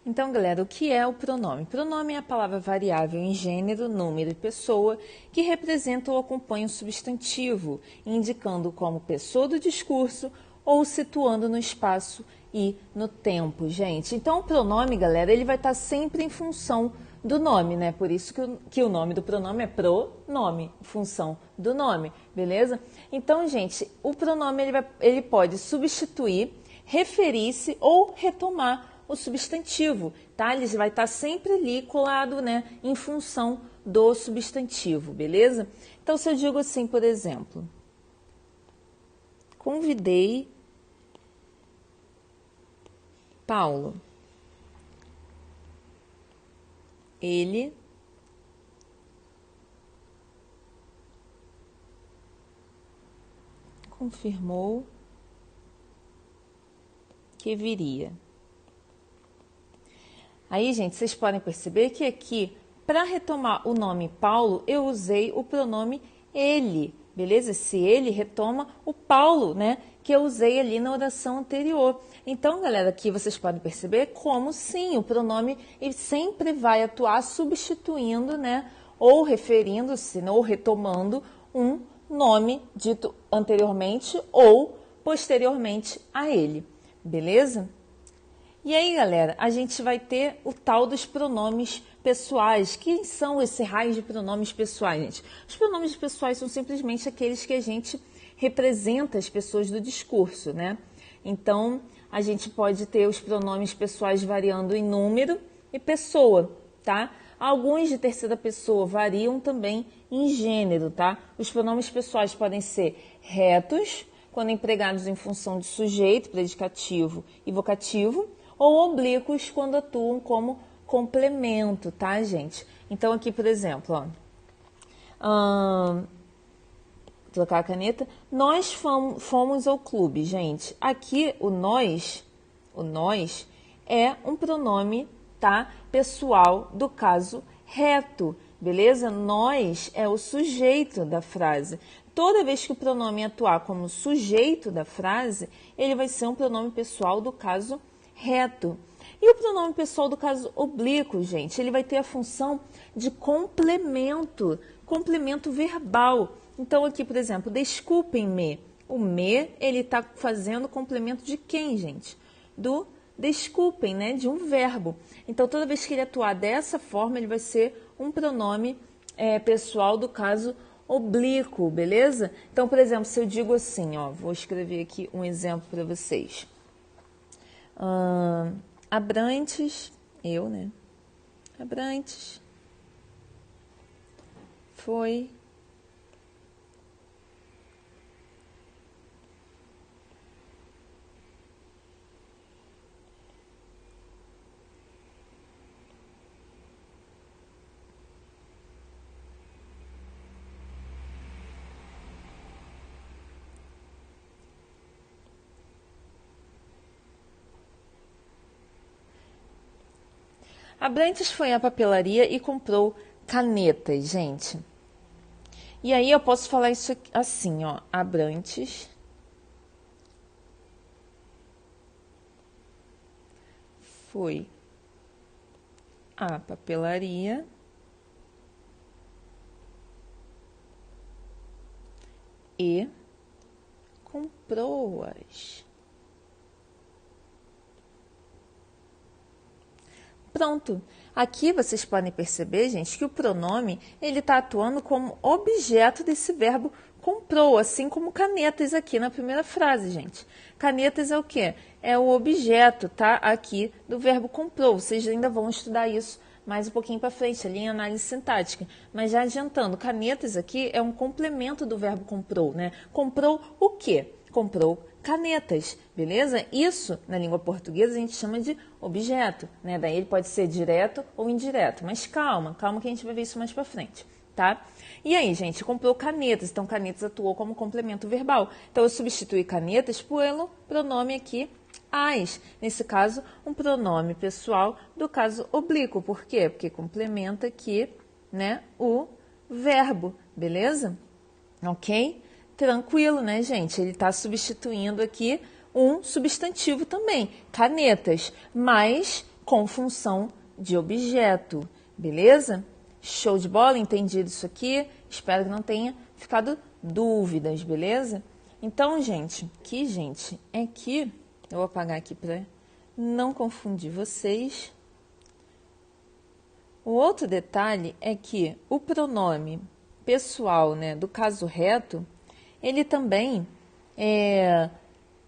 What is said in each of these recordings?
Então, galera, o que é o pronome? Pronome é a palavra variável em gênero, número e pessoa que representa ou acompanha o substantivo, indicando como pessoa do discurso ou situando no espaço e no tempo, gente. Então, o pronome, galera, ele vai estar sempre em função do nome, né? Por isso que o nome do pronome é pronome, função do nome, beleza? Então, gente, o pronome ele pode substituir, referir-se ou retomar o substantivo, tá? Ele vai estar sempre ali colado, né, em função do substantivo, beleza? Então, se eu digo assim, por exemplo, convidei Paulo. Ele confirmou que viria. Aí, gente, vocês podem perceber que aqui, para retomar o nome Paulo, eu usei o pronome ele, beleza? Esse ele retoma o Paulo, né? Que eu usei ali na oração anterior. Então, galera, aqui vocês podem perceber como, sim, o pronome ele sempre vai atuar substituindo, né? Ou referindo-se, ou retomando um nome dito anteriormente ou posteriormente a ele, beleza? E aí, galera, a gente vai ter o tal dos pronomes pessoais. Quem são esse raio de pronomes pessoais, gente? Os pronomes pessoais são simplesmente aqueles que a gente representa as pessoas do discurso, né? Então, a gente pode ter os pronomes pessoais variando em número e pessoa, tá? Alguns de terceira pessoa variam também em gênero, tá? Os pronomes pessoais podem ser retos, quando empregados em função de sujeito, predicativo e vocativo, ou oblíquos quando atuam como complemento, tá, gente? Então, aqui, por exemplo, ó, vou trocar a caneta. Nós fomos ao clube, gente. Aqui, o nós é um pronome, tá, pessoal do caso reto, beleza? Nós é o sujeito da frase. Toda vez que o pronome atuar como sujeito da frase, ele vai ser um pronome pessoal do caso reto. E o pronome pessoal do caso oblíquo, gente, ele vai ter a função de complemento verbal. Então, aqui, por exemplo, desculpem-me. O me, ele está fazendo complemento de quem, gente? Do desculpem, né? De um verbo. Então, toda vez que ele atuar dessa forma, ele vai ser um pronome pessoal do caso oblíquo, beleza? Então, por exemplo, se eu digo assim, ó, vou escrever aqui um exemplo para vocês. Abrantes, eu, né? Abrantes foi Abrantes foi à papelaria e comprou canetas, gente. E aí eu posso falar isso assim, ó. Abrantes foi à papelaria e comprou-as. Pronto. Aqui vocês podem perceber, gente, que o pronome ele está atuando como objeto desse verbo comprou, assim como canetas aqui na primeira frase, gente. Canetas é o quê? É o objeto, tá? Aqui do verbo comprou. Vocês ainda vão estudar isso mais um pouquinho para frente, ali em análise sintática. Mas já adiantando, canetas aqui é um complemento do verbo comprou, né? Comprou o quê? Comprou canetas, beleza? Isso, na língua portuguesa, a gente chama de objeto, né? Daí ele pode ser direto ou indireto. Mas calma que a gente vai ver isso mais pra frente, tá? E aí, gente, comprou canetas. Então, canetas atuou como complemento verbal. Então, eu substituí canetas pelo pronome aqui, as. Nesse caso, um pronome pessoal do caso oblíquo. Por quê? Porque complementa aqui, né, o verbo, beleza? Ok? Tranquilo, né, gente? Ele está substituindo aqui um substantivo também, canetas, mas com função de objeto, beleza? Show de bola? Entendido isso aqui? Espero que não tenha ficado dúvidas, beleza? Então, gente, é que eu vou apagar aqui para não confundir vocês. O outro detalhe é que o pronome pessoal, né, do caso reto, ele também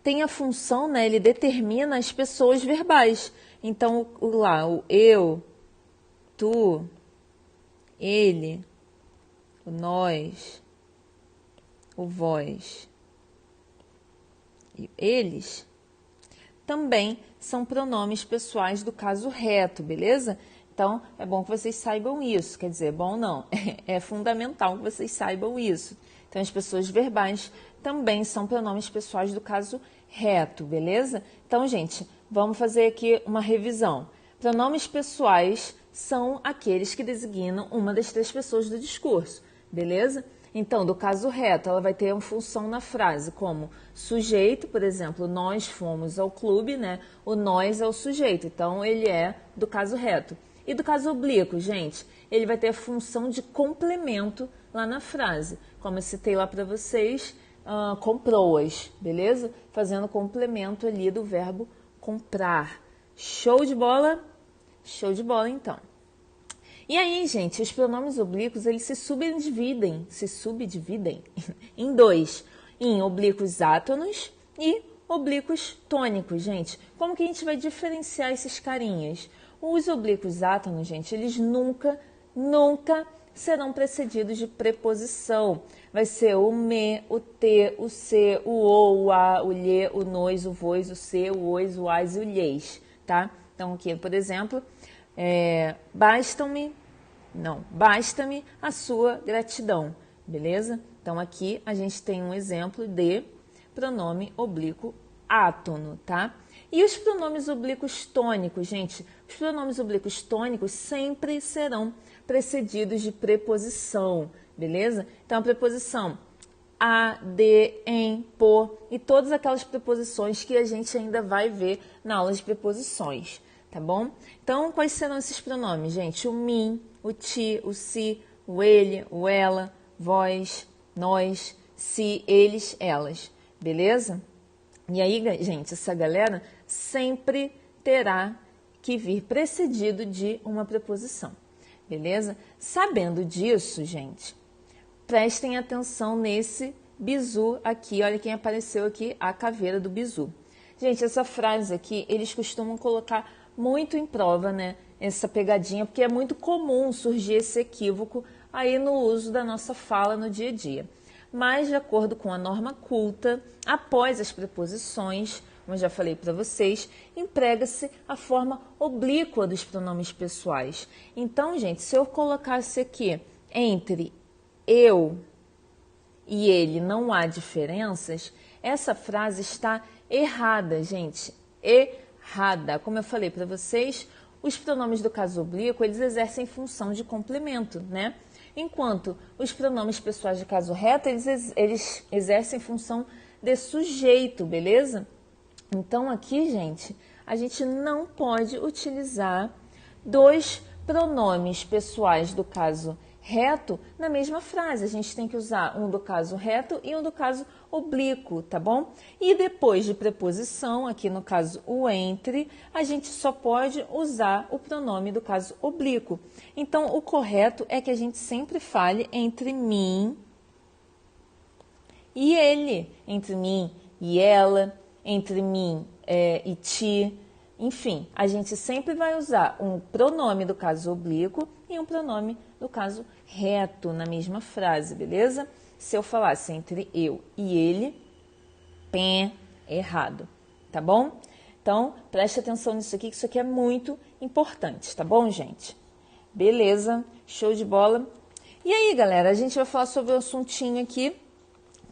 tem a função, né, ele determina as pessoas verbais. Então, o eu, tu, ele, o nós, o vós e eles também são pronomes pessoais do caso reto, beleza? Então, é bom que vocês saibam isso. Quer dizer, bom não, é fundamental que vocês saibam isso. Então, as pessoas verbais também são pronomes pessoais do caso reto, beleza? Então, gente, vamos fazer aqui uma revisão. Pronomes pessoais são aqueles que designam uma das três pessoas do discurso, beleza? Então, do caso reto, ela vai ter uma função na frase, como sujeito, por exemplo, nós fomos ao clube, né? O nós é o sujeito, então ele é do caso reto. E do caso oblíquo, gente, ele vai ter a função de complemento lá na frase, como eu citei lá para vocês, comprou-as, beleza? Fazendo complemento ali do verbo comprar. Show de bola? Show de bola, então. E aí, gente, os pronomes oblíquos, eles se subdividem em dois, em oblíquos átonos e oblíquos tônicos, gente. Como que a gente vai diferenciar esses carinhas? Os oblíquos átonos, gente, eles nunca serão precedidos de preposição. Vai ser o me, o te, o se, o o a, o lhe, o nós, o vós, o se, o ois, o ais e o lhes, tá? Então, aqui, por exemplo, basta-me a sua gratidão, beleza? Então, aqui a gente tem um exemplo de pronome oblíquo átono, tá? E os pronomes oblíquos tônicos, gente? Os pronomes oblíquos tônicos sempre serão precedidos de preposição, beleza? Então, a preposição a, de, em, por e todas aquelas preposições que a gente ainda vai ver na aula de preposições, tá bom? Então, quais serão esses pronomes, gente? O mim, o ti, o si, o ele, o ela, vós, nós, se, eles, elas, beleza? E aí, gente, essa galera sempre terá que vir precedido de uma preposição, beleza? Sabendo disso, gente, prestem atenção nesse bizu aqui. Olha quem apareceu aqui, a caveira do bizu. Gente, essa frase aqui, eles costumam colocar muito em prova, né? Essa pegadinha, porque é muito comum surgir esse equívoco aí no uso da nossa fala no dia a dia. Mas, de acordo com a norma culta, após as preposições, como eu já falei para vocês, emprega-se a forma oblíqua dos pronomes pessoais. Então, gente, se eu colocasse aqui entre eu e ele não há diferenças, essa frase está errada, gente. Errada. Como eu falei para vocês, os pronomes do caso oblíquo, eles exercem função de complemento, né? Enquanto os pronomes pessoais de caso reto, eles exercem função de sujeito, beleza? Então, aqui, gente, a gente não pode utilizar dois pronomes pessoais do caso reto na mesma frase. A gente tem que usar um do caso reto e um do caso oblíquo, tá bom? E depois de preposição, aqui no caso o entre, a gente só pode usar o pronome do caso oblíquo. Então, o correto é que a gente sempre fale entre mim e ele, entre mim e ela, entre mim e ti. Enfim, a gente sempre vai usar um pronome do caso oblíquo e um pronome do caso reto na mesma frase, beleza? Se eu falasse entre eu e ele, errado, tá bom? Então, preste atenção nisso aqui, que isso aqui é muito importante, tá bom, gente? Beleza, show de bola. E aí, galera, a gente vai falar sobre um assuntinho aqui,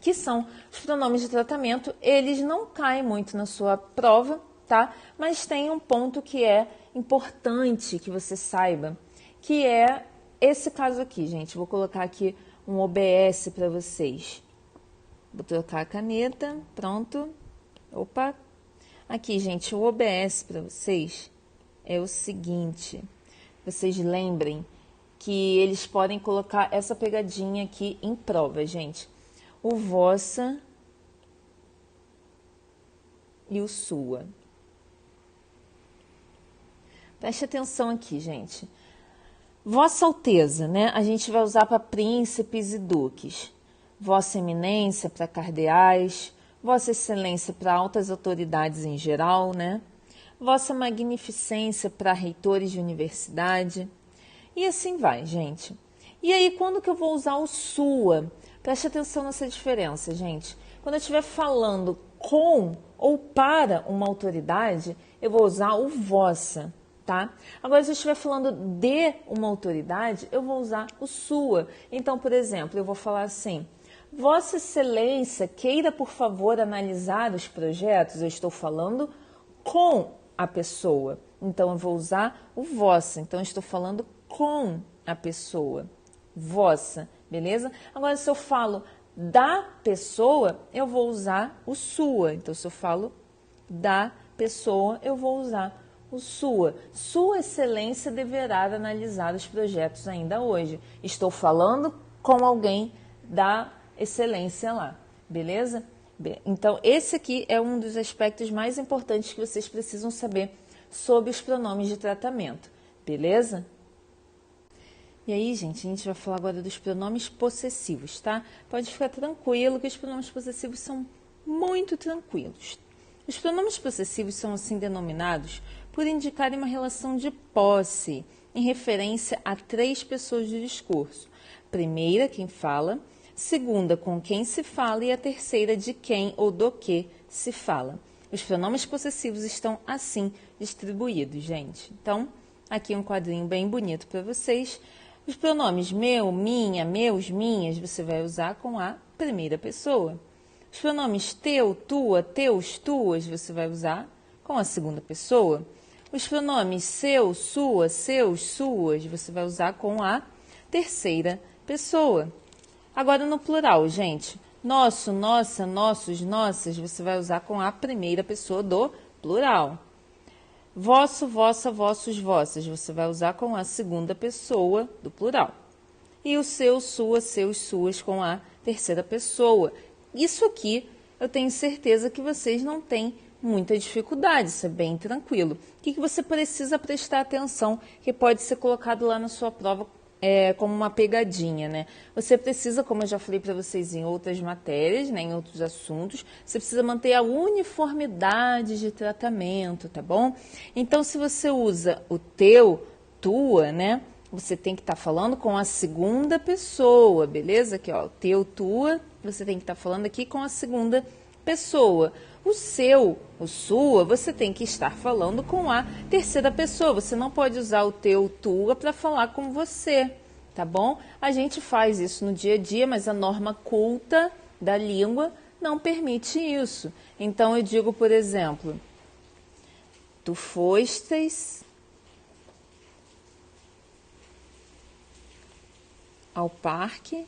que são os pronomes de tratamento. Eles não caem muito na sua prova, tá? Mas tem um ponto que é importante que você saiba, que é esse caso aqui, gente. Vou colocar aqui um OBS para vocês. Vou trocar a caneta, pronto. Opa! Aqui, gente, o OBS para vocês é o seguinte, vocês lembrem que eles podem colocar essa pegadinha aqui em prova, gente. O vossa e o sua. Preste atenção aqui, gente. Vossa Alteza, né? A gente vai usar para príncipes e duques. Vossa Eminência para cardeais. Vossa Excelência para altas autoridades em geral, né? Vossa Magnificência para reitores de universidade. E assim vai, gente. E aí, quando que eu vou usar o sua? Preste atenção nessa diferença, gente. Quando eu estiver falando com ou para uma autoridade, eu vou usar o vossa, tá? Agora, se eu estiver falando de uma autoridade, eu vou usar o sua. Então, por exemplo, eu vou falar assim: Vossa Excelência, queira, por favor, analisar os projetos. Eu estou falando com a pessoa. Então, eu vou usar o vossa. Então, eu estou falando com a pessoa. Vossa, beleza? Agora, se eu falo da pessoa, eu vou usar o sua. Então, se eu falo da pessoa, eu vou usar o sua. Sua Excelência deverá analisar os projetos ainda hoje. Estou falando com alguém da excelência lá, beleza? Então, esse aqui é um dos aspectos mais importantes que vocês precisam saber sobre os pronomes de tratamento, beleza? E aí, gente, a gente vai falar agora dos pronomes possessivos, tá? Pode ficar tranquilo que os pronomes possessivos são muito tranquilos. Os pronomes possessivos são assim denominados por indicarem uma relação de posse, em referência a 3 pessoas do discurso. Primeira, quem fala; segunda, com quem se fala; e a terceira, de quem ou do que se fala. Os pronomes possessivos estão assim distribuídos, gente. Então, aqui um quadrinho bem bonito para vocês. Os pronomes meu, minha, meus, minhas, você vai usar com a primeira pessoa. Os pronomes teu, tua, teus, tuas, você vai usar com a segunda pessoa. Os pronomes seu, sua, seus, suas, você vai usar com a terceira pessoa. Agora no plural, gente. Nosso, nossa, nossos, nossas, você vai usar com a primeira pessoa do plural. Vosso, vossa, vossos, vossas, você vai usar com a segunda pessoa do plural. E o seu, sua, seus, suas com a terceira pessoa. Isso aqui eu tenho certeza que vocês não têm muita dificuldade, isso é bem tranquilo. O que você precisa prestar atenção que pode ser colocado lá na sua prova como uma pegadinha, né? Você precisa, como eu já falei para vocês em outras matérias, né, em outros assuntos, você precisa manter a uniformidade de tratamento, tá bom? Então, se você usa o teu, tua, né, você tem que estar falando com a segunda pessoa, beleza? Aqui, ó, teu, tua, você tem que estar falando aqui com a segunda pessoa. O seu, o sua, você tem que estar falando com a terceira pessoa. Você não pode usar o teu, tua para falar com você, tá bom? A gente faz isso no dia a dia, mas a norma culta da língua não permite isso. Então, eu digo, por exemplo, tu fostes ao parque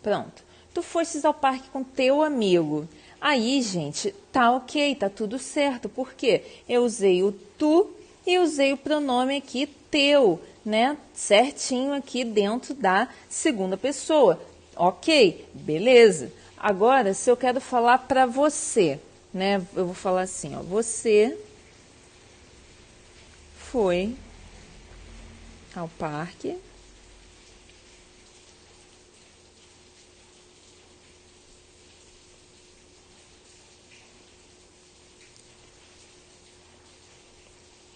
Pronto. Tu fostes ao parque com teu amigo. Aí, gente, tá ok, tá tudo certo. Por quê? Eu usei o tu e usei o pronome aqui teu, né? Certinho aqui dentro da segunda pessoa. Ok, beleza. Agora, se eu quero falar para você, né? Eu vou falar assim, ó. Você foi ao parque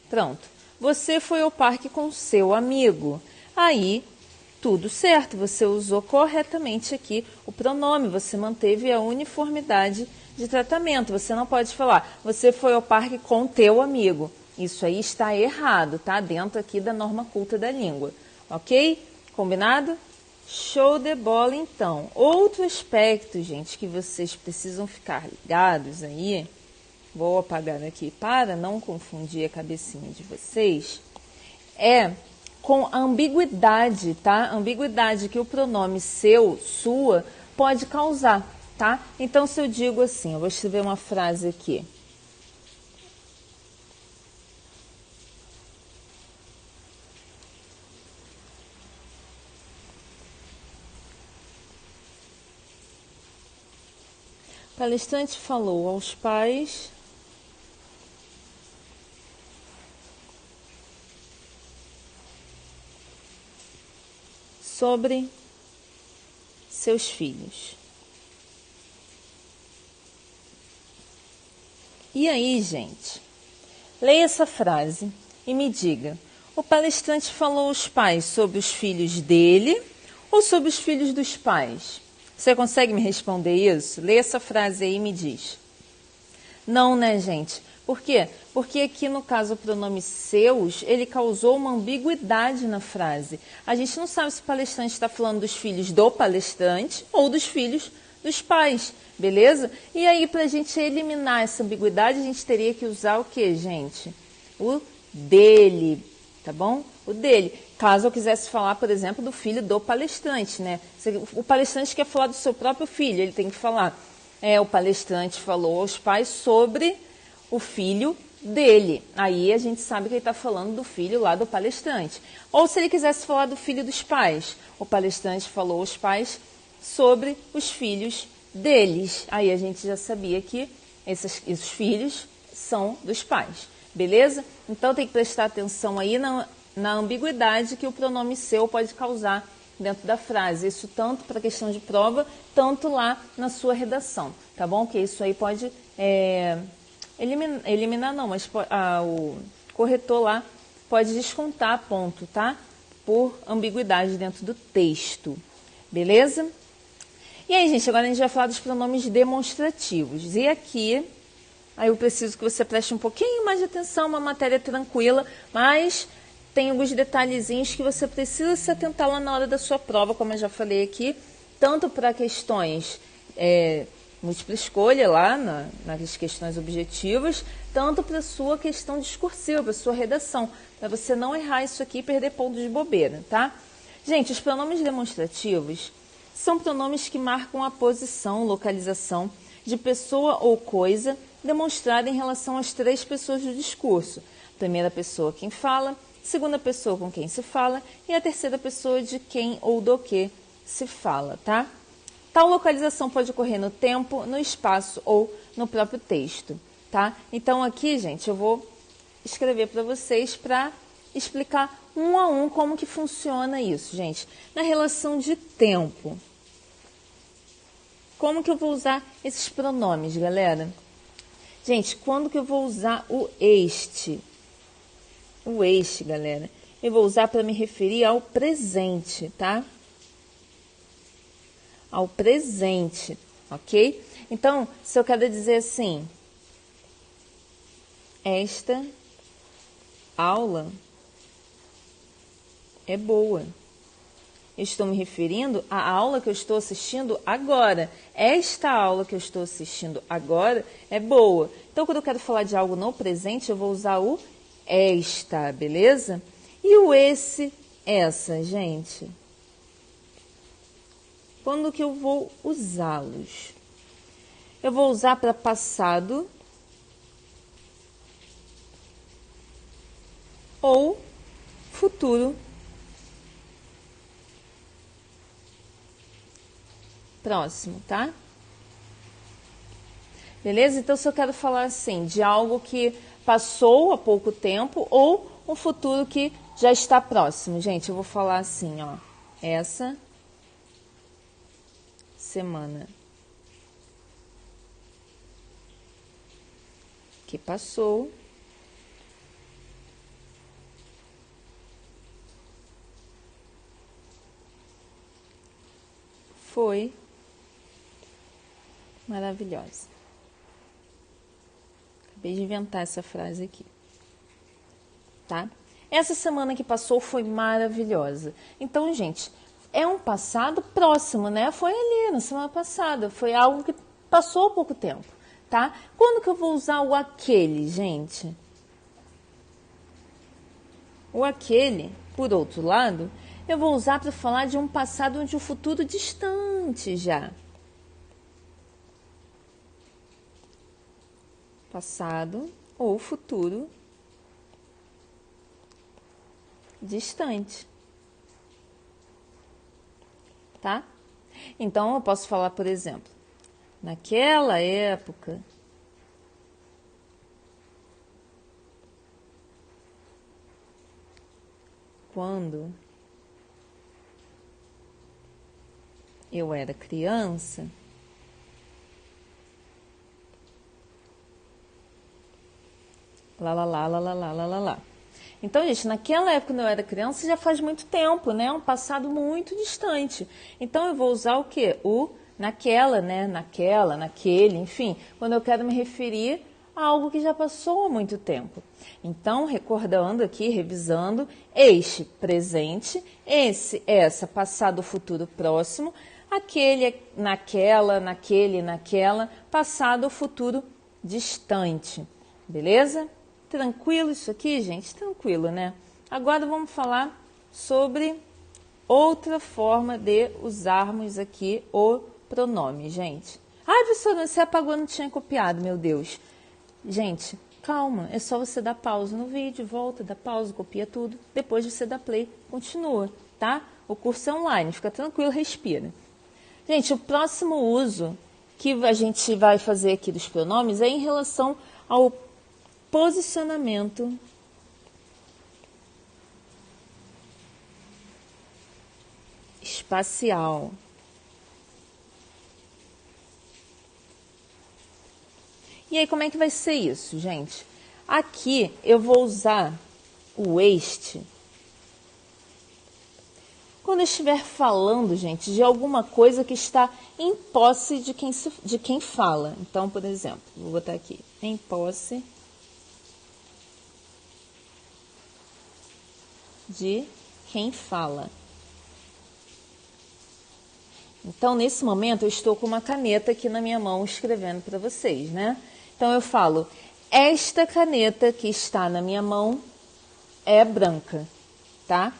Pronto. Você foi ao parque com seu amigo. Aí, tudo certo, você usou corretamente aqui o pronome, você manteve a uniformidade de tratamento. Você não pode falar, você foi ao parque com teu amigo. Isso aí está errado, tá? Dentro aqui da norma culta da língua. Ok? Combinado? Show de bola, então. Outro aspecto, gente, que vocês precisam ficar ligados aí, vou apagar aqui para não confundir a cabecinha de vocês, é com a ambiguidade, tá? Ambiguidade que o pronome seu, sua, pode causar, tá? Então, se eu digo assim, eu vou escrever uma frase aqui. O palestrante falou aos pais sobre seus filhos. E aí, gente, leia essa frase e me diga, o palestrante falou aos pais sobre os filhos dele ou sobre os filhos dos pais? Você consegue me responder isso? Leia essa frase aí e me diz. Não, né, gente? Por quê? Porque aqui no caso o pronome seus, ele causou uma ambiguidade na frase. A gente não sabe se o palestrante está falando dos filhos do palestrante ou dos filhos dos pais, beleza? E aí, para a gente eliminar essa ambiguidade, a gente teria que usar o que, gente? O dele, tá bom? O dele. Caso eu quisesse falar, por exemplo, do filho do palestrante, né? O palestrante quer falar do seu próprio filho, ele tem que falar. O palestrante falou aos pais sobre o filho dele. Aí a gente sabe que ele está falando do filho lá do palestrante. Ou se ele quisesse falar do filho dos pais, o palestrante falou aos pais sobre os filhos deles. Aí a gente já sabia que esses filhos são dos pais, beleza? Então tem que prestar atenção aí na ambiguidade que o pronome seu pode causar dentro da frase. Isso tanto para questão de prova, tanto lá na sua redação, tá bom? Que isso aí pode eliminar não, mas o corretor lá pode descontar ponto, tá? Por ambiguidade dentro do texto, beleza? E aí, gente, agora a gente vai falar dos pronomes demonstrativos. E aqui, aí eu preciso que você preste um pouquinho mais de atenção, uma matéria tranquila, mas tem alguns detalhezinhos que você precisa se atentar lá na hora da sua prova, como eu já falei aqui, tanto para questões múltipla escolha lá, nas questões objetivas, tanto para a sua questão discursiva, para a sua redação, para você não errar isso aqui e perder pontos de bobeira, tá? Gente, os pronomes demonstrativos são pronomes que marcam a posição, localização de pessoa ou coisa demonstrada em relação às três pessoas do discurso. Primeira pessoa quem fala, segunda pessoa com quem se fala e a terceira pessoa de quem ou do que se fala, tá? Tal localização pode ocorrer no tempo, no espaço ou no próprio texto, tá? Então aqui, gente, eu vou escrever para vocês para explicar um a um como que funciona isso, gente. Na relação de tempo, como que eu vou usar esses pronomes, galera? Gente, quando que eu vou usar o este? O este, galera, eu vou usar para me referir ao presente, tá? Ao presente, ok? Então, se eu quero dizer assim, esta aula é boa. Eu estou me referindo à aula que eu estou assistindo agora. Esta aula que eu estou assistindo agora é boa. Então, quando eu quero falar de algo no presente, eu vou usar o esta, beleza? E o esse, essa, gente? Quando que eu vou usá-los? Eu vou usar para passado ou futuro próximo, tá? Beleza? Então, se eu quero falar assim, de algo que passou há pouco tempo ou um futuro que já está próximo. Gente, eu vou falar assim, ó. Essa semana que passou foi maravilhosa. Acabei de inventar essa frase aqui, tá? Essa semana que passou foi maravilhosa. Então, gente, é um passado próximo, né? Foi ali, na semana passada. Foi algo que passou há pouco tempo, tá? Quando que eu vou usar o aquele, gente? O aquele por outro lado, eu vou usar para falar de um passado onde o futuro distante já. Passado ou futuro distante. Tá? Então, eu posso falar, por exemplo, naquela época, quando eu era criança, lá, lá, lá, lá, lá, lá, lá, lá, lá. Então, gente, naquela época, quando eu era criança, já faz muito tempo, né? Um passado muito distante. Então, eu vou usar o quê? O naquela, né? Naquela, naquele, enfim. Quando eu quero me referir a algo que já passou há muito tempo. Então, recordando aqui, revisando, este, presente, esse, essa, passado, futuro, próximo, aquele, naquela, naquele, naquela, passado, futuro, distante. Beleza? Tranquilo isso aqui, gente? Tranquilo, né? Agora vamos falar sobre outra forma de usarmos aqui o pronome, gente. Ai, professora, você apagou, não tinha copiado, meu Deus. Gente, calma, é só você dar pausa no vídeo, volta, dá pausa, copia tudo. Depois você dá play, continua, tá? O curso é online, fica tranquilo, respira. Gente, o próximo uso que a gente vai fazer aqui dos pronomes é em relação ao posicionamento espacial. E aí, como é que vai ser isso, gente? Aqui eu vou usar o este quando eu estiver falando, gente, de alguma coisa que está em posse de quem fala. Então, por exemplo, vou botar aqui, em posse de quem fala. Então, nesse momento, eu estou com uma caneta aqui na minha mão escrevendo para vocês, né? Então, eu falo, esta caneta que está na minha mão é branca, tá?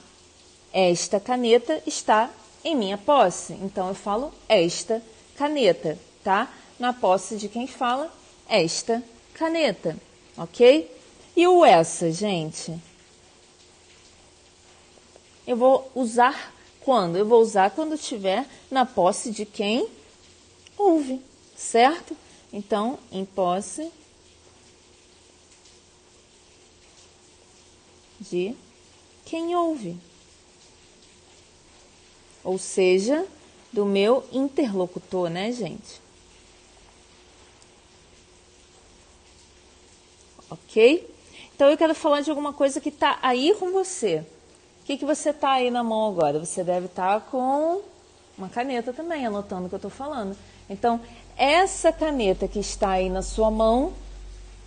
Esta caneta está em minha posse. Então, eu falo esta caneta, tá? Na posse de quem fala, esta caneta, ok? E o essa, gente? Eu vou usar quando? Eu vou usar quando estiver na posse de quem ouve, certo? Então, em posse de quem ouve. Ou seja, do meu interlocutor, né, gente? Ok? Então, eu quero falar de alguma coisa que está aí com você. O que você está aí na mão agora? Você deve estar com uma caneta também, anotando o que eu estou falando. Então, essa caneta que está aí na sua mão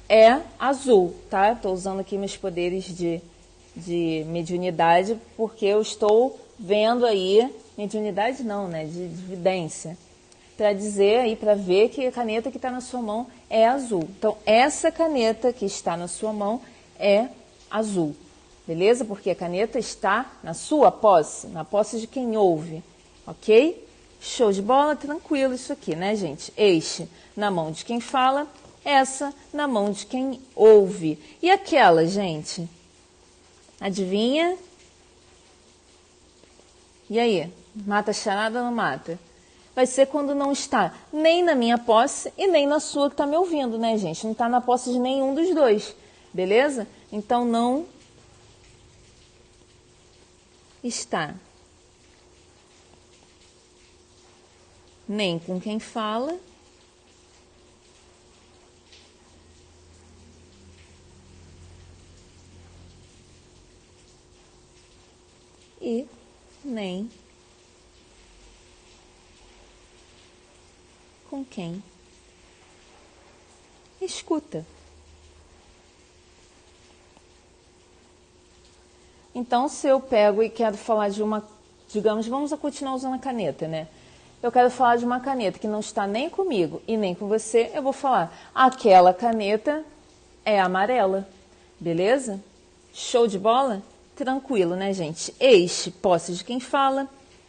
é azul, tá? Estou usando aqui meus poderes de mediunidade, porque eu estou vendo aí, mediunidade não, né? De evidência, para dizer aí, para ver que a caneta que está na sua mão é azul. Então, essa caneta que está na sua mão é azul. Beleza? Porque a caneta está na sua posse, na posse de quem ouve, ok? Show de bola, tranquilo isso aqui, né, gente? Este na mão de quem fala, essa na mão de quem ouve. E aquela, gente? Adivinha? E aí? Mata a charada ou não mata? Vai ser quando não está nem na minha posse e nem na sua que está me ouvindo, né, gente? Não está na posse de nenhum dos dois, beleza? Então, não está nem com quem fala e nem com quem escuta. Então, se eu pego e quero falar de uma, digamos, vamos continuar usando a caneta, né? Eu quero falar de uma caneta que não está nem comigo e nem com você, eu vou falar, aquela caneta é amarela, beleza? Show de bola? tranquilo, né, gente? Este, posse de quem fala.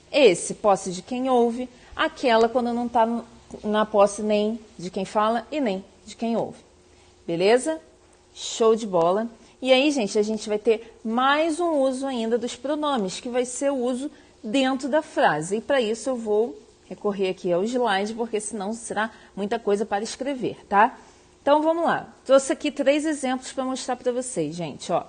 Esse, posse de quem ouve. Aquela, quando não está na posse nem de quem fala e nem de quem ouve. Beleza? Show de bola. E aí, gente, a gente vai ter mais um uso ainda dos pronomes, que vai ser o uso dentro da frase. E para isso eu vou recorrer aqui ao slide, porque senão será muita coisa para escrever, tá? Então, vamos lá. Trouxe aqui 3 exemplos para mostrar para vocês, gente, ó.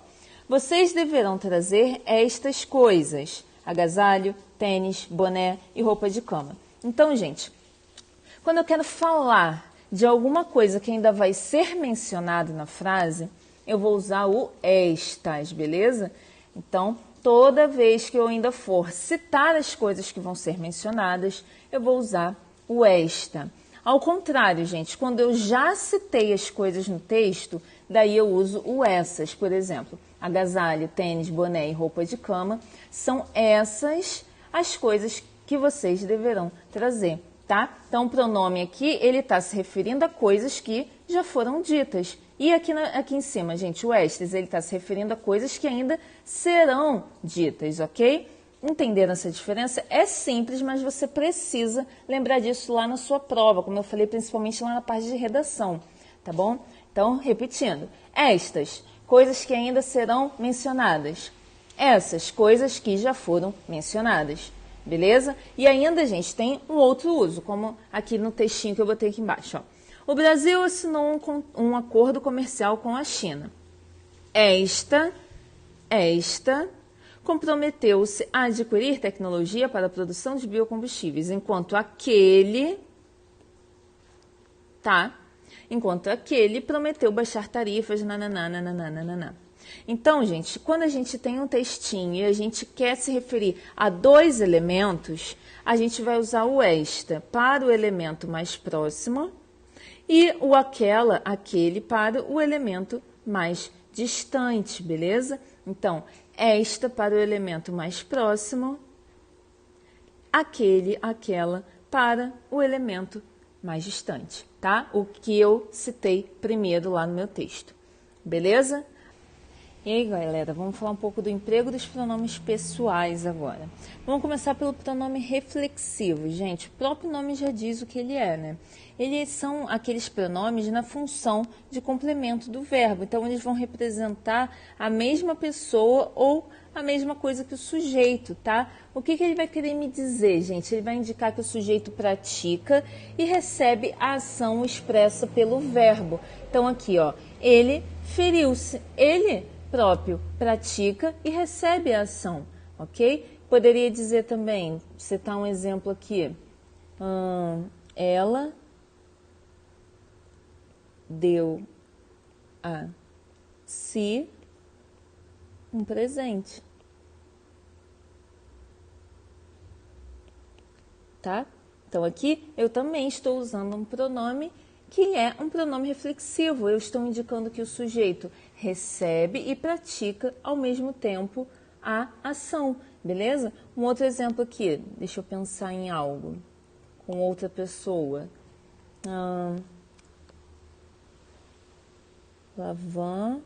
Vocês deverão trazer estas coisas: agasalho, tênis, boné e roupa de cama. Então, gente, quando eu quero falar de alguma coisa que ainda vai ser mencionado na frase, eu vou usar o estas, beleza? Então, toda vez que eu ainda for citar as coisas que vão ser mencionadas, eu vou usar o esta. Ao contrário, gente, quando eu já citei as coisas no texto, daí eu uso o essas. Por exemplo, agasalho, tênis, boné e roupa de cama, são essas as coisas que vocês deverão trazer, tá? Então, o pronome aqui, ele está se referindo a coisas que já foram ditas. E aqui em cima, gente, o estas, ele está se referindo a coisas que ainda serão ditas, ok? Entenderam essa diferença? É simples, mas você precisa lembrar disso lá na sua prova, como eu falei, principalmente lá na parte de redação, tá bom? Então, repetindo, estas, coisas que ainda serão mencionadas. Essas, coisas que já foram mencionadas, beleza? E ainda, gente, tem um outro uso, como aqui no textinho que eu botei aqui embaixo, ó. O Brasil assinou um acordo comercial com a China. Esta comprometeu-se a adquirir tecnologia para a produção de biocombustíveis, enquanto aquele prometeu baixar tarifas, nananana. Então, gente, quando a gente tem um textinho e a gente quer se referir a 2 elementos, a gente vai usar o esta para o elemento mais próximo e o aquele para o elemento mais distante, beleza? Então, esta para o elemento mais próximo, aquela para o elemento mais distante, tá? O que eu citei primeiro lá no meu texto, beleza? E aí, galera, vamos falar um pouco do emprego dos pronomes pessoais agora. Vamos começar pelo pronome reflexivo. Gente, o próprio nome já diz o que ele é, né? Eles são aqueles pronomes na função de complemento do verbo. Então, eles vão representar a mesma pessoa ou a mesma coisa que o sujeito, tá? O que ele vai querer me dizer, gente? Ele vai indicar que o sujeito pratica e recebe a ação expressa pelo verbo. Então, aqui, ó, ele feriu-se. Ele próprio pratica e recebe a ação, ok? Poderia dizer também, citar um exemplo aqui, ela deu a si um presente, tá? Então, aqui eu também estou usando um pronome que é um pronome reflexivo. Eu estou indicando que o sujeito recebe e pratica ao mesmo tempo a ação, beleza? Um outro exemplo aqui, deixa eu pensar em algo com outra pessoa. Lavamos-nos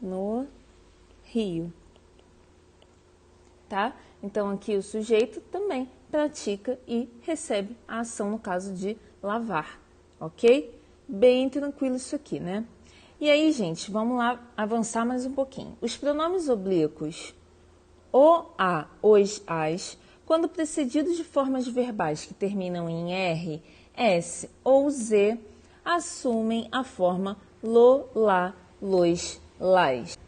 no rio, tá? Então, aqui o sujeito também pratica e recebe a ação no caso de lavar, ok? Bem tranquilo isso aqui, né? E aí, gente, vamos lá avançar mais um pouquinho. Os pronomes oblíquos, o, a, os, as, quando precedidos de formas verbais que terminam em R, S ou Z, assumem a forma lo, lá, los, las.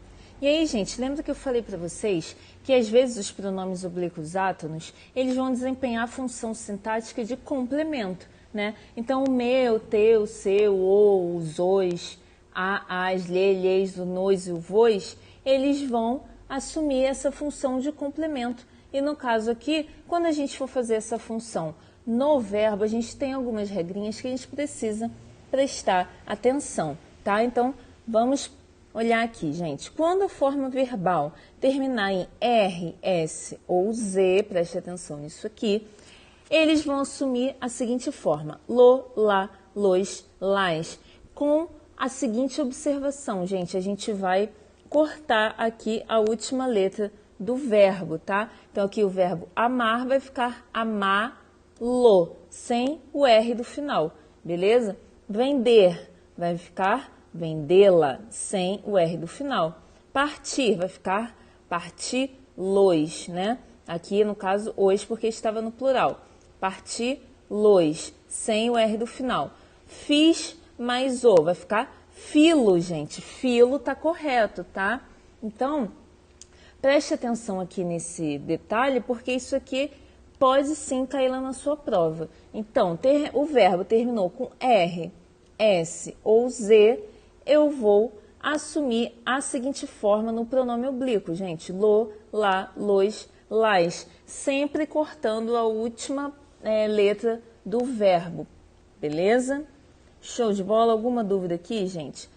E aí, gente, lembra que eu falei para vocês que às vezes os pronomes oblíquos átonos, eles vão desempenhar a função sintática de complemento, né? Então, o meu, teu, seu, o, os, os, a, as, lhe, lhes, o, nos e o vos, eles vão assumir essa função de complemento. E no caso aqui, quando a gente for fazer essa função no verbo, a gente tem algumas regrinhas que a gente precisa prestar atenção, tá? Então, vamos olhar aqui, gente. Quando a forma verbal terminar em R, S ou Z, preste atenção nisso aqui, eles vão assumir a seguinte forma: lo, lá, los, las, com a seguinte observação, gente. A gente vai cortar aqui a última letra do verbo, tá? Então, aqui o verbo amar vai ficar amá-lo, sem o R do final, beleza? Vender vai ficar vendê-la, sem o R do final. Partir vai ficar parti-los, né? Aqui, no caso, hoje, porque estava no plural. Parti-los, sem o R do final. Fiz mais o, vai ficar filo, gente. Filo tá correto, tá? Então, preste atenção aqui nesse detalhe, porque isso aqui pode sim cair lá na sua prova. Então, o verbo terminou com R, S ou Z, eu vou assumir a seguinte forma no pronome oblíquo, gente. Lo, lá, los, las. Sempre cortando a última letra do verbo, beleza? Show de bola? Alguma dúvida aqui, gente?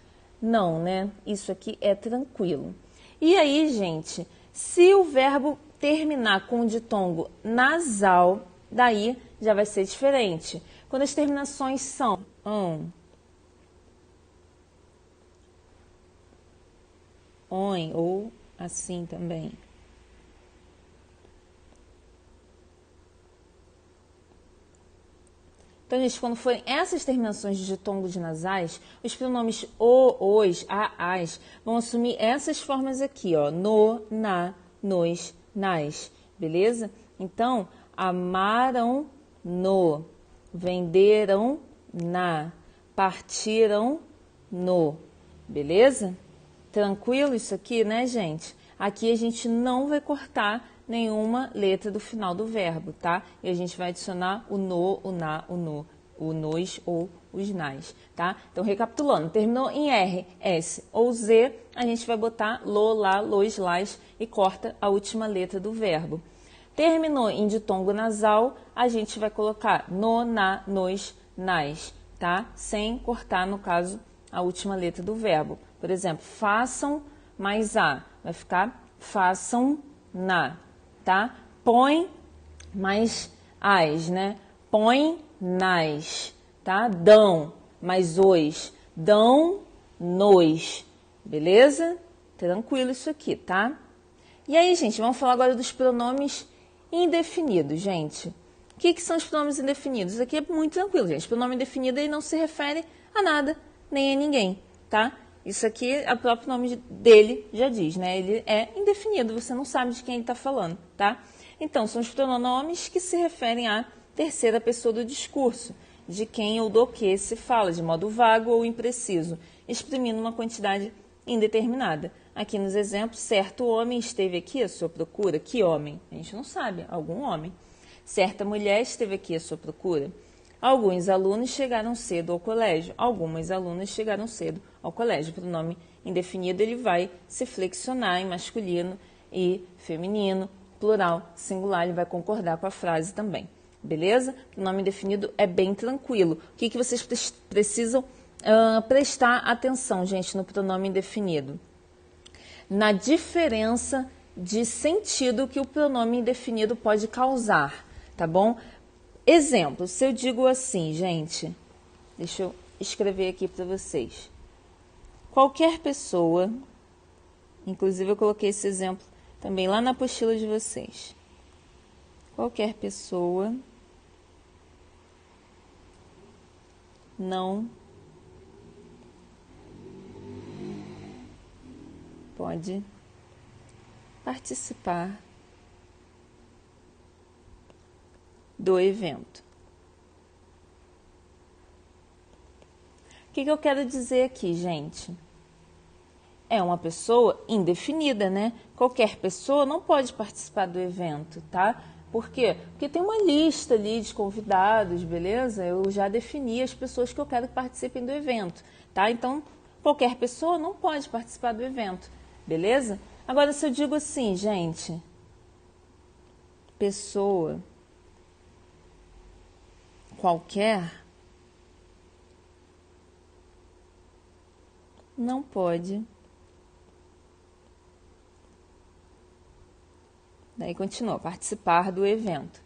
Não, né? Isso aqui é tranquilo. E aí, gente, se o verbo terminar com o ditongo nasal, daí já vai ser diferente. Quando as terminações são on ou assim também. Então, gente, quando forem essas terminações de ditongos nasais, os pronomes o, os, a, as, vão assumir essas formas aqui, ó. No, na, nos, nas, beleza? Então, amaram no, venderam na, partiram no, beleza? Tranquilo isso aqui, né, gente? Aqui a gente não vai cortar nenhuma letra do final do verbo, tá? E a gente vai adicionar o no, o na, o no, o nos ou os nas, tá? Então, recapitulando, terminou em R, S ou Z, a gente vai botar lo, lá, los, las e corta a última letra do verbo. Terminou em ditongo nasal, a gente vai colocar no, na, nos, nas, tá? Sem cortar, no caso, a última letra do verbo. Por exemplo, façam mais a, vai ficar façam na, tá? Põe mais as, né? Põe nas, tá? Dão mais os, dão nos, beleza? Tranquilo isso aqui, tá? E aí, gente, vamos falar agora dos pronomes indefinidos, gente. O que são os pronomes indefinidos? Isso aqui é muito tranquilo, gente. O pronome indefinido ele não se refere a nada, nem a ninguém, tá? Isso aqui, o próprio nome dele já diz, né? Ele é indefinido, você não sabe de quem ele está falando, tá? Então, são os pronomes que se referem à terceira pessoa do discurso, de quem ou do que se fala, de modo vago ou impreciso, exprimindo uma quantidade indeterminada. Aqui nos exemplos, certo homem esteve aqui à sua procura. Que homem? A gente não sabe, algum homem. Certa mulher esteve aqui à sua procura. Alguns alunos chegaram cedo ao colégio. Algumas alunas chegaram cedo ao colégio. O pronome indefinido ele vai se flexionar em masculino e feminino, plural, singular, ele vai concordar com a frase também. Beleza? O pronome indefinido é bem tranquilo. O que vocês precisam prestar atenção, gente, no pronome indefinido? Na diferença de sentido que o pronome indefinido pode causar, tá bom? Exemplo, se eu digo assim, gente, deixa eu escrever aqui para vocês. Qualquer pessoa, inclusive eu coloquei esse exemplo também lá na apostila de vocês. Qualquer pessoa não pode participar do evento. O que eu quero dizer aqui, gente? É uma pessoa indefinida, né? Qualquer pessoa não pode participar do evento, tá? Por quê? Porque tem uma lista ali de convidados, beleza? Eu já defini as pessoas que eu quero que participem do evento, tá? Então, qualquer pessoa não pode participar do evento, beleza? Agora, se eu digo assim, gente, pessoa qualquer não pode. Daí continua, participar do evento.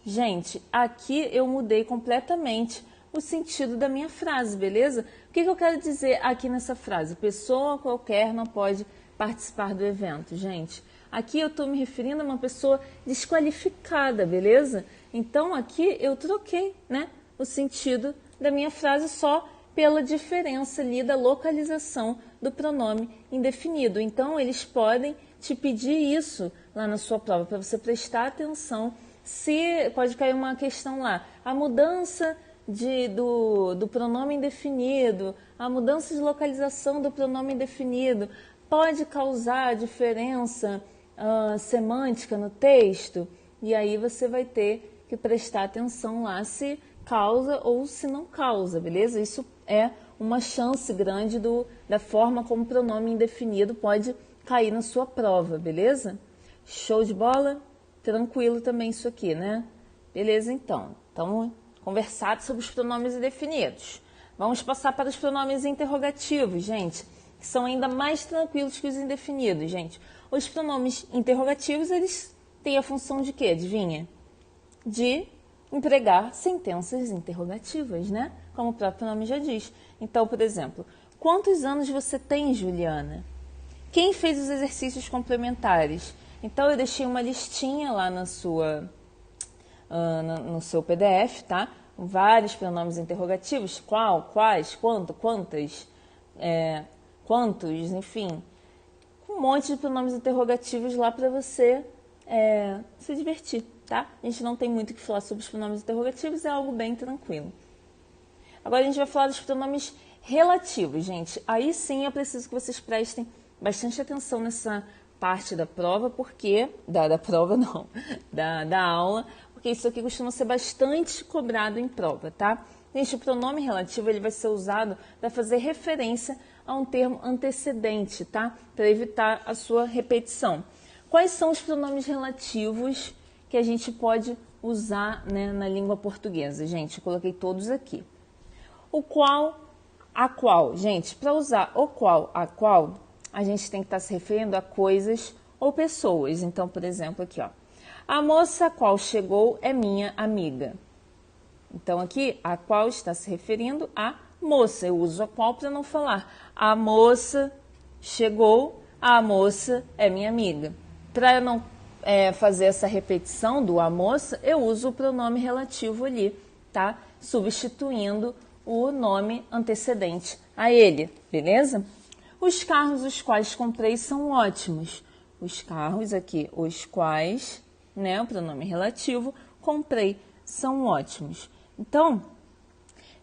Gente, aqui eu mudei completamente o sentido da minha frase, beleza? O que eu quero dizer aqui nessa frase? Pessoa qualquer não pode participar do evento, gente. Aqui eu estou me referindo a uma pessoa desqualificada, beleza? Então aqui eu troquei, né, o sentido da minha frase só pela diferença ali da localização do pronome indefinido. Então eles podem te pedir isso lá na sua prova, para você prestar atenção. Se pode cair uma questão lá, a mudança do pronome indefinido, a mudança de localização do pronome indefinido pode causar diferença semântica no texto, e aí você vai ter que prestar atenção lá se causa ou se não causa, beleza? Isso é uma chance grande da forma como o pronome indefinido pode cair na sua prova, beleza? Show de bola? Tranquilo também isso aqui, né? Beleza, então. Então, conversado sobre os pronomes indefinidos. Vamos passar para os pronomes interrogativos, gente, que são ainda mais tranquilos que os indefinidos, gente. Os pronomes interrogativos, eles têm a função de quê? Adivinha? De empregar sentenças interrogativas, né? Como o próprio nome já diz. Então, por exemplo, quantos anos você tem, Juliana? Quem fez os exercícios complementares? Então, eu deixei uma listinha lá no seu PDF, tá? Vários pronomes interrogativos. Qual, quais, quanto, quantas, quantos, enfim. Um monte de pronomes interrogativos lá para você se divertir, tá? A gente não tem muito o que falar sobre os pronomes interrogativos, é algo bem tranquilo. Agora a gente vai falar dos pronomes relativos, gente. Aí sim eu preciso que vocês prestem bastante atenção nessa parte da prova, porque... da aula, porque isso aqui costuma ser bastante cobrado em prova, tá? Gente, o pronome relativo ele vai ser usado para fazer referência a um termo antecedente, tá? Para evitar a sua repetição. Quais são os pronomes relativos que a gente pode usar, né, na língua portuguesa? Gente, eu coloquei todos aqui. O qual, a qual. Gente, para usar o qual, a qual, a gente tem que estar se referindo a coisas ou pessoas. Então, por exemplo, aqui, ó. A moça a qual chegou é minha amiga. Então, aqui, a qual está se referindo a moça. Eu uso a qual para não falar. A moça chegou, a moça é minha amiga. Para não fazer essa repetição do a moça, eu uso o pronome relativo ali, tá? Substituindo o nome antecedente a ele, beleza? Os carros os quais comprei são ótimos. Os carros aqui, os quais, né, o pronome relativo, comprei, são ótimos. Então,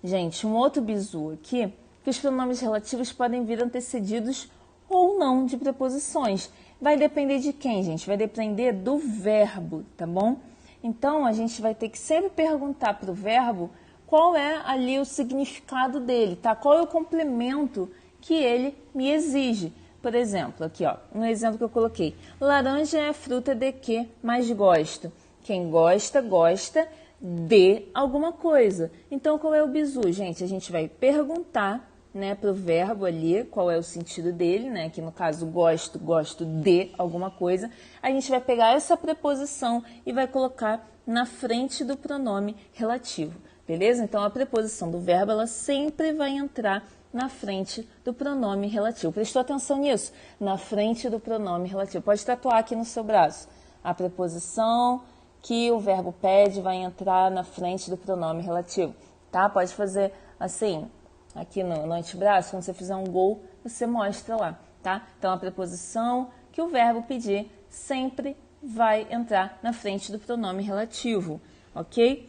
gente, um outro bizu aqui, que os pronomes relativos podem vir antecedidos ou não de preposições. Vai depender de quem, gente? Vai depender do verbo, tá bom? Então, a gente vai ter que sempre perguntar para o verbo qual é ali o significado dele, tá? Qual é o complemento que ele me exige. Por exemplo, aqui, ó, um exemplo que eu coloquei. Laranja é a fruta de que mais gosto. Quem gosta, gosta de alguma coisa. Então, qual é o bizu, gente? A gente vai perguntar, né, para o verbo ali, qual é o sentido dele, né? Que no caso, gosto, gosto de alguma coisa. A gente vai pegar essa preposição e vai colocar na frente do pronome relativo, beleza? Então, a preposição do verbo, ela sempre vai entrar na frente do pronome relativo. Prestou atenção nisso? Na frente do pronome relativo. Pode tatuar aqui no seu braço. A preposição que o verbo pede vai entrar na frente do pronome relativo, tá? Pode fazer assim, aqui no antebraço, quando você fizer um gol, você mostra lá, tá? Então, a preposição que o verbo pedir sempre vai entrar na frente do pronome relativo, ok?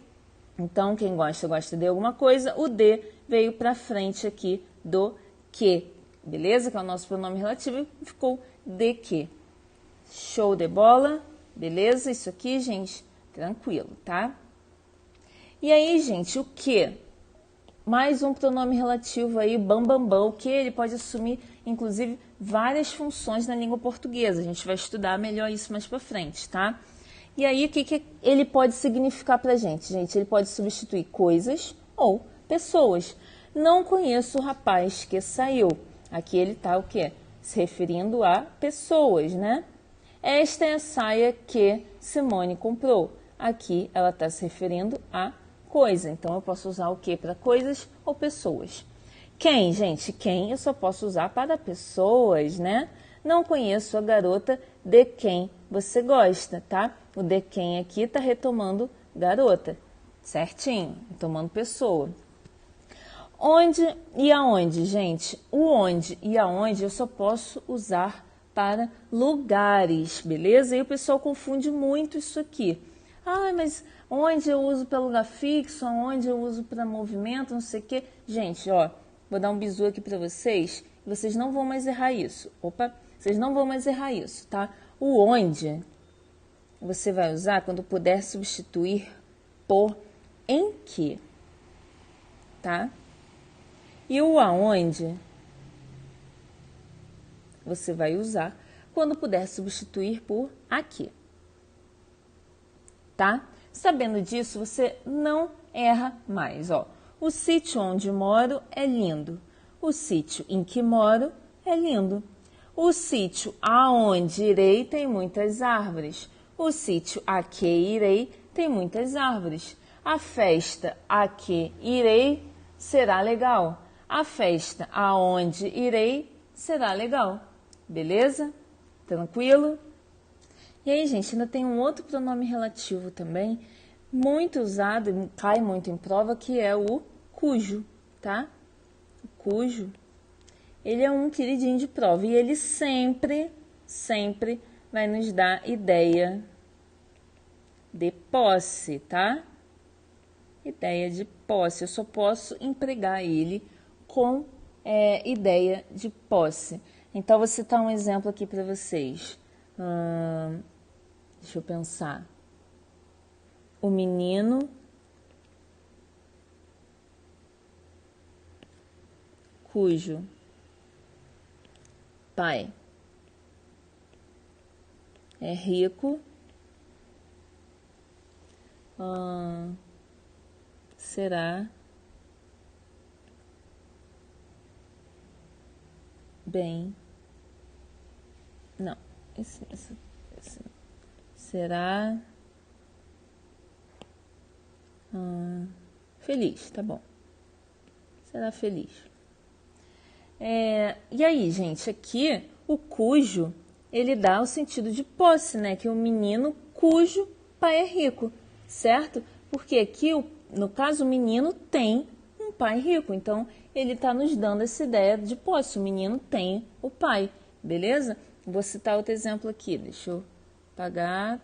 Então, quem gosta, gosta de alguma coisa, o de veio para frente aqui do que, beleza? Que é o nosso pronome relativo e ficou de que. Show de bola, beleza? Isso aqui, gente, tranquilo, tá? E aí, gente, o que? Mais um pronome relativo aí, bambambam, o que ele pode assumir, inclusive, várias funções na língua portuguesa. A gente vai estudar melhor isso mais para frente, tá? E aí, o que ele pode significar pra gente? Gente, ele pode substituir coisas ou pessoas. Não conheço o rapaz que saiu. Aqui ele tá o quê? Se referindo a pessoas, né? Esta é a saia que Simone comprou. Aqui ela está se referindo a coisa. Então, eu posso usar o que para coisas ou pessoas. Quem, gente? Quem eu só posso usar para pessoas, né? Não conheço a garota de quem você gosta, tá? O de quem aqui tá retomando garota, certinho? Retomando pessoa. Onde e aonde, gente? O onde e aonde eu só posso usar para lugares, beleza? E o pessoal confunde muito isso aqui. Ah, mas onde eu uso para lugar fixo, onde eu uso para movimento, não sei o quê. Gente, ó, vou dar um bisu aqui para vocês. Vocês não vão mais errar isso. Opa, vocês não vão mais errar isso, tá? O onde você vai usar quando puder substituir por em que, tá? E o aonde você vai usar quando puder substituir por aqui, tá? Sabendo disso, você não erra mais, ó. O sítio onde moro é lindo. O sítio em que moro é lindo. O sítio aonde irei tem muitas árvores. O sítio a que irei tem muitas árvores. A festa a que irei será legal. A festa aonde irei será legal. Beleza? Tranquilo? E aí, gente, ainda tem um outro pronome relativo também, muito usado e cai muito em prova, que é o cujo, tá? O cujo, ele é um queridinho de prova e ele sempre vai nos dar ideia de posse, tá? Ideia de posse. Eu só posso empregar ele com ideia de posse. Então, vou citar um exemplo aqui para vocês. Deixa eu pensar. O menino cujo pai é rico será bem. Não, esse será feliz, tá bom. Será feliz. E aí, gente, aqui o cujo, ele dá o sentido de posse, né? Que é o menino cujo pai é rico, certo? Porque aqui, no caso, o menino tem um pai rico. Então, ele está nos dando essa ideia de posse. O menino tem o pai, beleza? Vou citar outro exemplo aqui. Deixa eu apagar.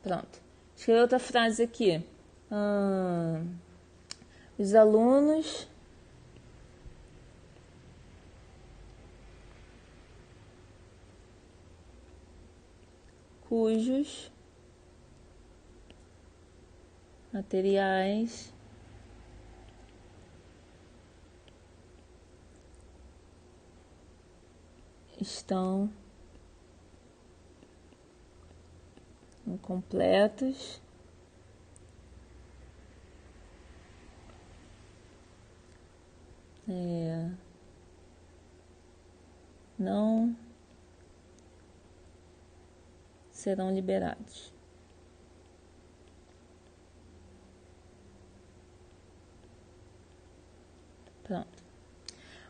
Pronto. Escrevi outra frase aqui. Os alunos cujos materiais estão incompletos não serão liberados. Pronto.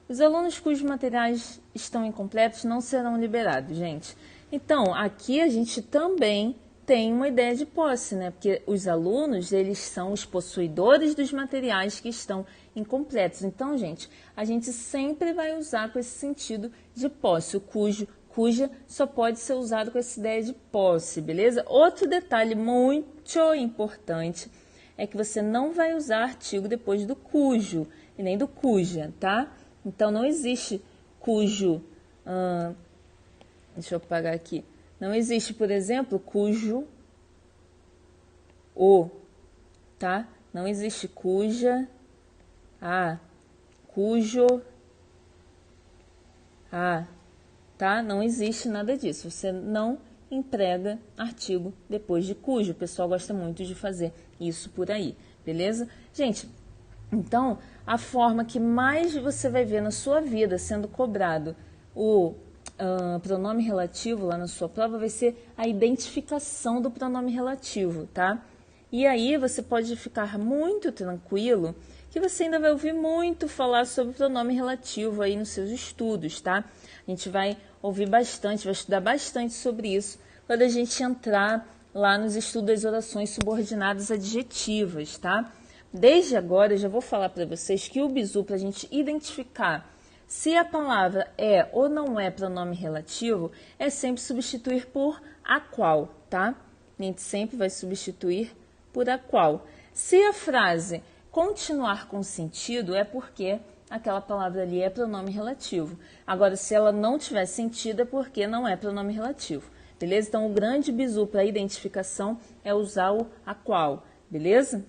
Os alunos cujos materiais estão incompletos não serão liberados, gente. Então, aqui a gente também tem uma ideia de posse, né? Porque os alunos, eles são os possuidores dos materiais que estão incompletos. Então, gente, a gente sempre vai usar com esse sentido de posse. O cujo, cuja, só pode ser usado com essa ideia de posse, beleza? Outro detalhe muito importante é que você não vai usar artigo depois do cujo e nem do cuja, tá? Então, não existe cujo... deixa eu apagar aqui. Não existe, por exemplo, cujo o, tá? Não existe cuja cujo tá? Não existe nada disso. Você não emprega artigo depois de cujo. O pessoal gosta muito de fazer isso por aí, beleza? Gente, então, a forma que mais você vai ver na sua vida sendo cobrado pronome relativo lá na sua prova vai ser a identificação do pronome relativo, tá? E aí você pode ficar muito tranquilo que você ainda vai ouvir muito falar sobre pronome relativo aí nos seus estudos, tá? A gente vai ouvir bastante, vai estudar bastante sobre isso quando a gente entrar lá nos estudos das orações subordinadas adjetivas, tá? Desde agora eu já vou falar para vocês que o bizu, para a gente identificar se a palavra é ou não é pronome relativo, é sempre substituir por a qual, tá? A gente sempre vai substituir por a qual. Se a frase continuar com sentido, é porque aquela palavra ali é pronome relativo. Agora, se ela não tiver sentido, é porque não é pronome relativo. Beleza? Então, o grande bizu para identificação é usar o a qual. Beleza?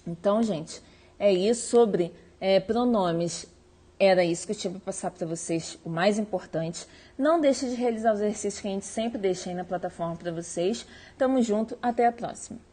Então, gente, é isso sobre pronomes. Era isso que eu tinha para passar para vocês, o mais importante. Não deixe de realizar os exercícios que a gente sempre deixa aí na plataforma para vocês. Tamo junto, até a próxima.